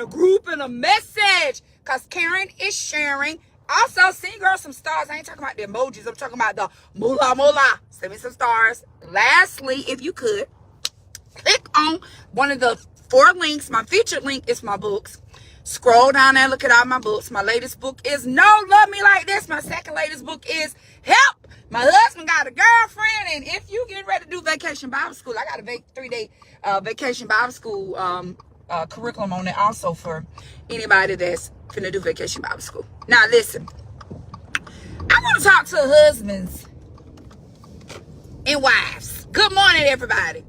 a group and a message. Because Karen is sharing. Also, send girl some stars. I ain't talking about the emojis. I'm talking about the moolah moolah. Send me some stars. Lastly, if you could, click on one of the 4 links. My featured link is my books. Scroll down there, look at all my books. My latest book is No Love Me Like This. My second latest book is Help. My husband got a girlfriend, and if you getting ready to do Vacation Bible School, I got a 3-day Vacation Bible School curriculum on it also for anybody that's finna do Vacation Bible School. Now listen, I want to talk to husbands and wives. Good morning, everybody.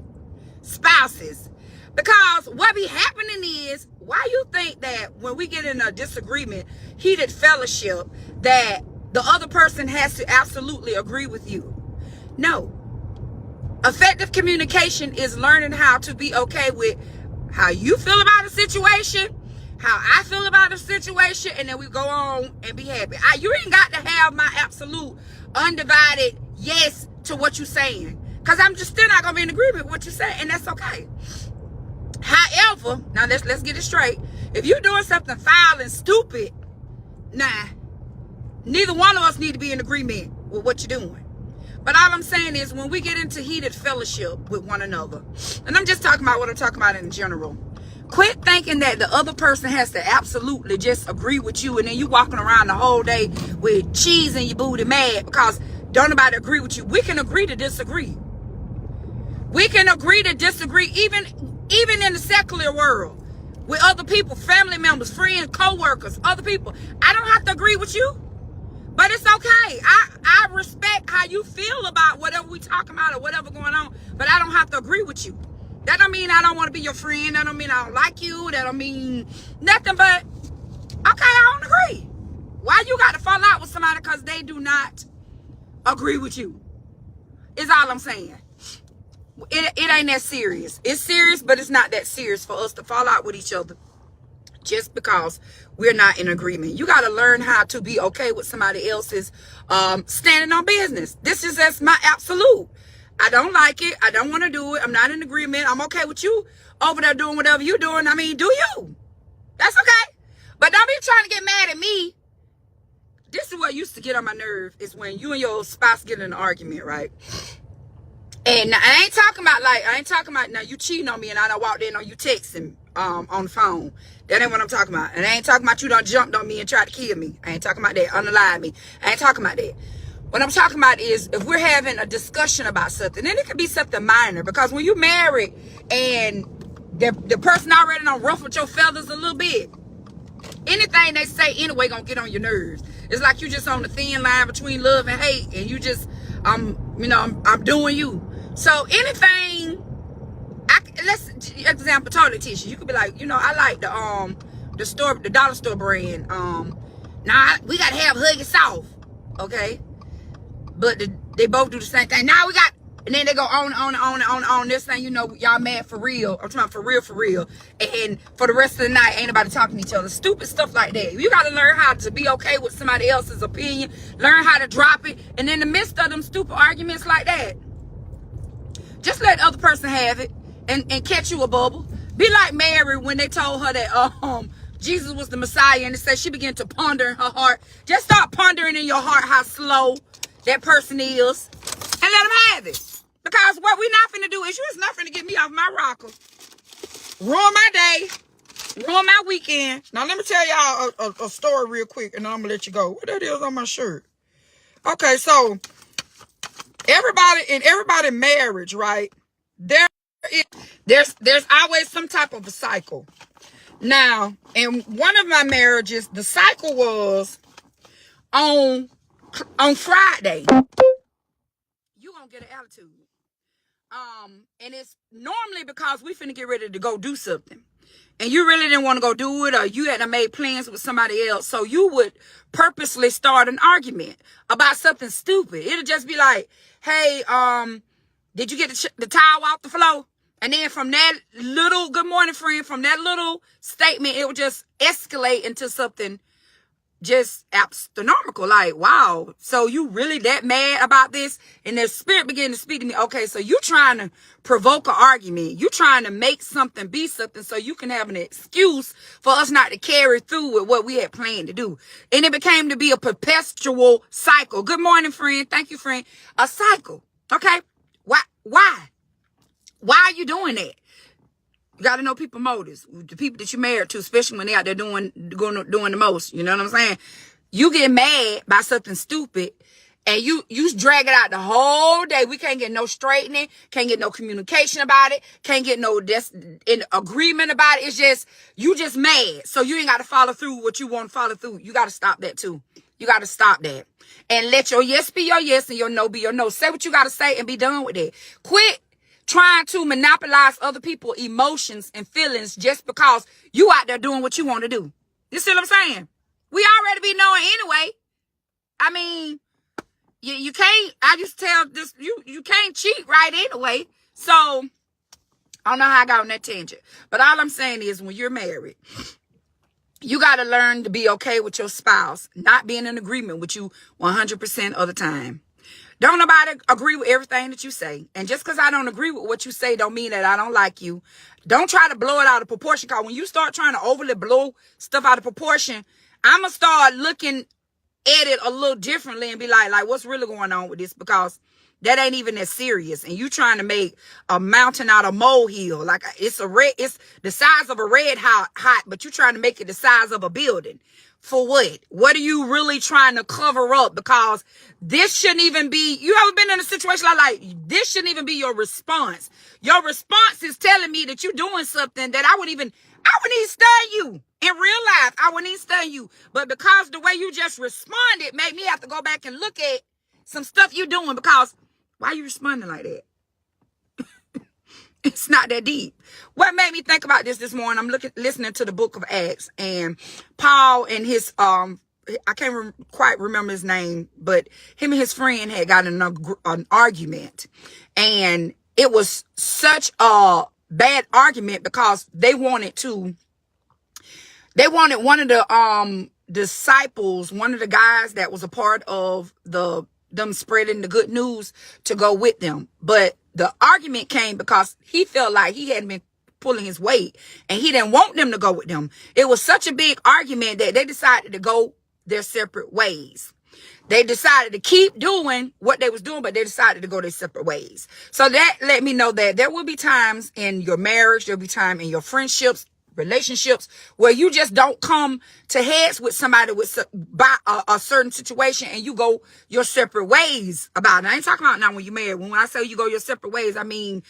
Spouses. Because what be happening is, why you think that when we get in a disagreement, heated fellowship, that the other person has to absolutely agree with you? No. Effective communication is learning how to be okay with how you feel about a situation, how I feel about a situation, and then we go on and be happy. You ain't got to have my absolute undivided yes to what you're saying, because I'm just still not going to be in agreement with what you're saying, and that's okay. However, now let's get it straight. If you're doing something foul and stupid, neither one of us need to be in agreement with what you're doing. But all I'm saying is, when we get into heated fellowship with one another, and I'm just talking about what I'm talking about in general, quit thinking that the other person has to absolutely just agree with you, and then you walking around the whole day with cheese in your booty mad because don't nobody agree with you. We can agree to disagree. We can agree to disagree even in the secular world with other people, family members, friends, co-workers, other people. I don't have to agree with you, but it's okay. I respect how you feel about whatever we talking about or whatever going on, but I don't have to agree with you. That don't mean I don't want to be your friend. That don't mean I don't like you. That don't mean nothing but, okay, I don't agree. Why you got to fall out with somebody because they do not agree with you? Is all I'm saying. It ain't that serious. It's serious, but it's not that serious for us to fall out with each other just because we're not in agreement. You got to learn how to be okay with somebody else's standing on business. This is just my absolute. I don't like it. I don't want to do it. I'm not in agreement. I'm okay with you over there doing whatever you're doing. I mean, do you? That's okay. But don't be trying to get mad at me. This is what used to get on my nerve, is when you and your spouse get in an argument, right? And I ain't talking about now you cheating on me and I done walked in on you texting on the phone. That ain't what I'm talking about. And I ain't talking about you done jumped on me and tried to kill me. I ain't talking about that. Unalive me. I ain't talking about that. What I'm talking about is, if we're having a discussion about something, then it could be something minor. Because when you married and the person already done ruffled your feathers a little bit, anything they say anyway gonna get on your nerves. It's like you just on the thin line between love and hate, and you just I'm doing you. So anything, let's example toilet tissue. You could be like, I like the dollar store brand. Nah, we gotta have Huggy Soft, okay? But they both do the same thing. Now we got, and then they go on this thing. Y'all mad for real. I'm talking about for real. And for the rest of the night, ain't nobody talking to each other. Stupid stuff like that. You gotta learn how to be okay with somebody else's opinion. Learn how to drop it. And in the midst of them stupid arguments like that, just let the other person have it and catch you a bubble. Be like Mary when they told her that Jesus was the Messiah, and it said she began to ponder in her heart. Just start pondering in your heart how slow that person is, and let them have it. Because what we not finna do is, you is not finna get me off my rocker, ruin my day, ruin my weekend. Now let me tell y'all a story real quick, and I'm gonna let you go. What that is on my shirt? Okay, so everybody marriage, right? There's always some type of a cycle. Now, in one of my marriages, the cycle was on Friday, you gonna get an attitude. And it's normally because we finna get ready to go do something, and you really didn't want to go do it, or you hadn't made plans with somebody else, so you would purposely start an argument about something stupid. It'll just be like, hey, did you get the towel off the floor? And then from that little good morning friend, from that little statement, it would just escalate into something just astronomical. Like, wow, so you really that mad about this? And the spirit began to speak to me. Okay, so you trying to provoke an argument. You trying to make something be something so you can have an excuse for us not to carry through with what we had planned to do. And it became to be a perpetual cycle. Good morning, friend. Thank you, friend. A cycle. Okay. Why are you doing that? You got to know people motives. The people that you're married to, especially when they're out there doing the most. You know what I'm saying? You get mad by something stupid, and you drag it out the whole day. We can't get no straightening, can't get no communication about it, can't get no in agreement about it. It's just, you just mad. So you ain't got to follow through what you want to follow through. You got to stop that too. You got to stop that. And let your yes be your yes and your no be your no. Say what you got to say and be done with it. Quit trying to monopolize other people's emotions and feelings just because you out there doing what you want to do. You see what I'm saying? We already be knowing anyway. I mean, you can't, I just tell this, you can't cheat right anyway. So, I don't know how I got on that tangent. But all I'm saying is, when you're married, you got to learn to be okay with your spouse not being in agreement with you 100% of the time. Don't nobody agree with everything that you say. And just because I don't agree with what you say don't mean that I don't like you. Don't try to blow it out of proportion. Because when you start trying to overly blow stuff out of proportion, I'm going to start looking at it a little differently and be like, what's really going on with this? Because that ain't even as serious. And you trying to make a mountain out of molehill. Like, it's the size of a red hot, but you trying to make it the size of a building. For what? What are you really trying to cover up? Because this shouldn't even be, you ever been in a situation like this shouldn't even be your response. Your response is telling me that you're doing something that I wouldn't even stun you. In real life, I wouldn't even stun you. But because the way you just responded made me have to go back and look at some stuff you're doing. Because why are you responding like that? It's not that deep. What made me think about this morning, I'm listening to the book of Acts, and Paul and his, I can't quite remember his name, but him and his friend had got an argument. And it was such a bad argument because they wanted one of the disciples, one of the guys that was a part of them spreading the good news, to go with them. But the argument came because he felt like he hadn't been pulling his weight and he didn't want them to go with them. It was such a big argument that they decided to go their separate ways. They decided to keep doing what they was doing, but they decided to go their separate ways. So that let me know that there will be times in your marriage, there'll be time in your friendships, relationships, where you just don't come to heads with somebody by a certain situation, and you go your separate ways about it. I ain't talking about now when you're married. When I say you go your separate ways, I mean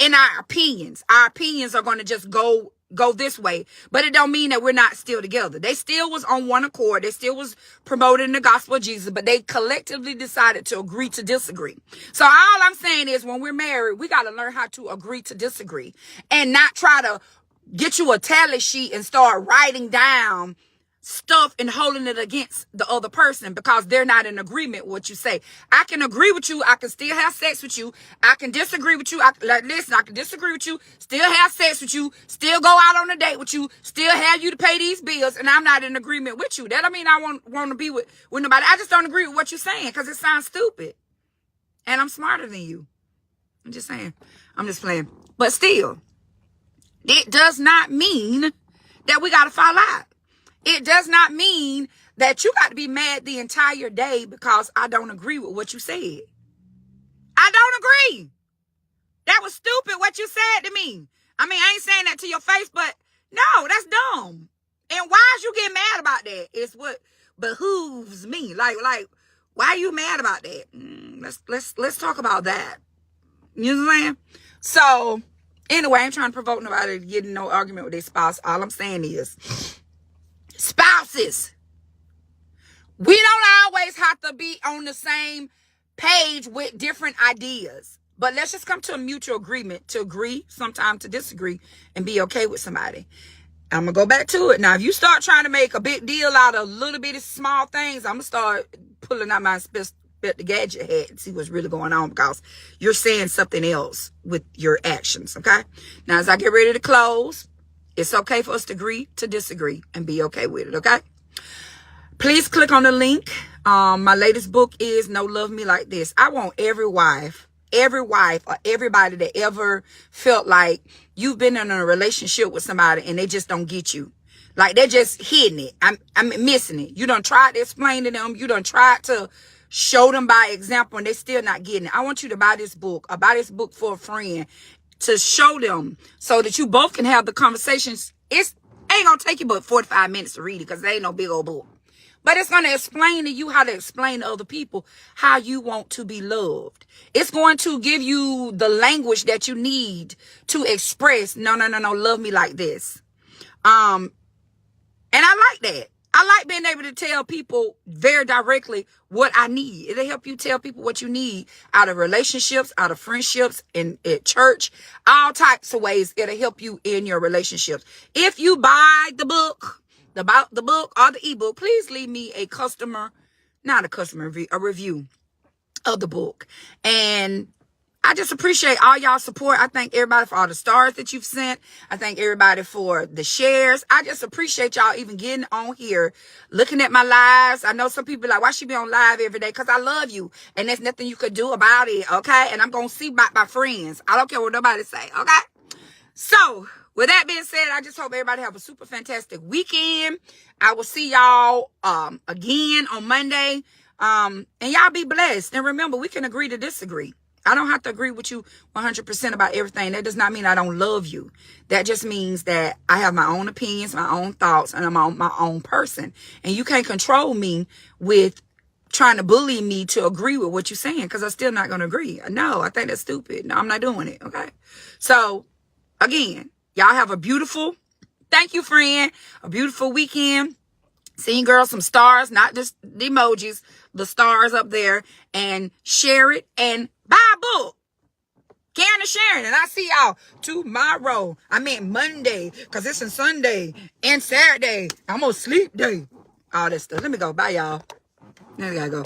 in our opinions are going to just go this way, but it don't mean that we're not still together. They still was on one accord. They still was promoting the gospel of Jesus, but they collectively decided to agree to disagree. So all I'm saying is, when we're married, we got to learn how to agree to disagree and not try to get you a tally sheet and start writing down stuff and holding it against the other person because they're not in agreement with what you say. I can agree with you. I can still have sex with you. I can disagree with you. I can disagree with you, still have sex with you, still go out on a date with you, still have you to pay these bills, and I'm not in agreement with you. That don't mean I want to be with nobody. I just don't agree with what you're saying because it sounds stupid. And I'm smarter than you. I'm just saying. I'm just playing. But still, it does not mean that we got to fall out. It does not mean that you got to be mad the entire day because I don't agree with what you said. I don't agree. That was stupid what you said to me. I mean, I ain't saying that to your face, but no, that's dumb. And why is you getting mad about that? It's what behooves me. Like, why are you mad about that? Let's talk about that. You know what I'm saying? So, anyway, I ain't trying to provoke nobody to get in no argument with their spouse. All I'm saying is, spouses, we don't always have to be on the same page with different ideas. But let's just come to a mutual agreement to agree, sometimes to disagree, and be okay with somebody. I'm going to go back to it. Now, if you start trying to make a big deal out of little bitty small things, I'm going to start pulling out my the gadget hat and see what's really going on, because you're saying something else with your actions, okay? Now, as I get ready to close, it's okay for us to agree to disagree and be okay with it, okay? Please click on the link. My latest book is No Love Me Like This. I want every wife or everybody that ever felt like you've been in a relationship with somebody and they just don't get you. Like they're just hitting it. I'm missing it. You done tried to explain to them. You done tried to show them by example and they still not getting it. I want you to buy this book or buy this book for a friend to show them so that you both can have the conversations. It ain't gonna take you but 45 minutes to read it because it ain't no big old book. But it's going to explain to you how to explain to other people how you want to be loved. It's going to give you the language that you need to express, no, love me like this. And I like that. I like being able to tell people very directly what I need. It'll help you tell people what you need out of relationships, out of friendships, at church, all types of ways. It'll help you in your relationships. If you buy the book, about the book or the ebook, please leave me a review of the book. And I just appreciate all y'all support. I thank everybody for all the stars that you've sent. I thank everybody for the shares. I just appreciate y'all even getting on here, looking at my lives. I know some people are like, why she be on live every day? Because I love you. And there's nothing you could do about it, okay? And I'm going to see about my friends. I don't care what nobody say, okay? So, with that being said, I just hope everybody have a super fantastic weekend. I will see y'all again on Monday. And y'all be blessed. And remember, we can agree to disagree. I don't have to agree with you 100% about everything. That does not mean I don't love you. That just means that I have my own opinions, my own thoughts, and I'm my own person. And you can't control me with trying to bully me to agree with what you're saying because I'm still not going to agree. No, I think that's stupid. No, I'm not doing it. Okay. So, again, y'all have a beautiful, thank you, friend, a beautiful weekend. Seeing girls, some stars, not just the emojis, the stars up there, and share it and buy a book. Karen and Sharon, and I see y'all tomorrow. I mean Monday, because it's a Sunday and Saturday. I'm on sleep day. All that stuff. Let me go. Bye, y'all. Now I gotta go.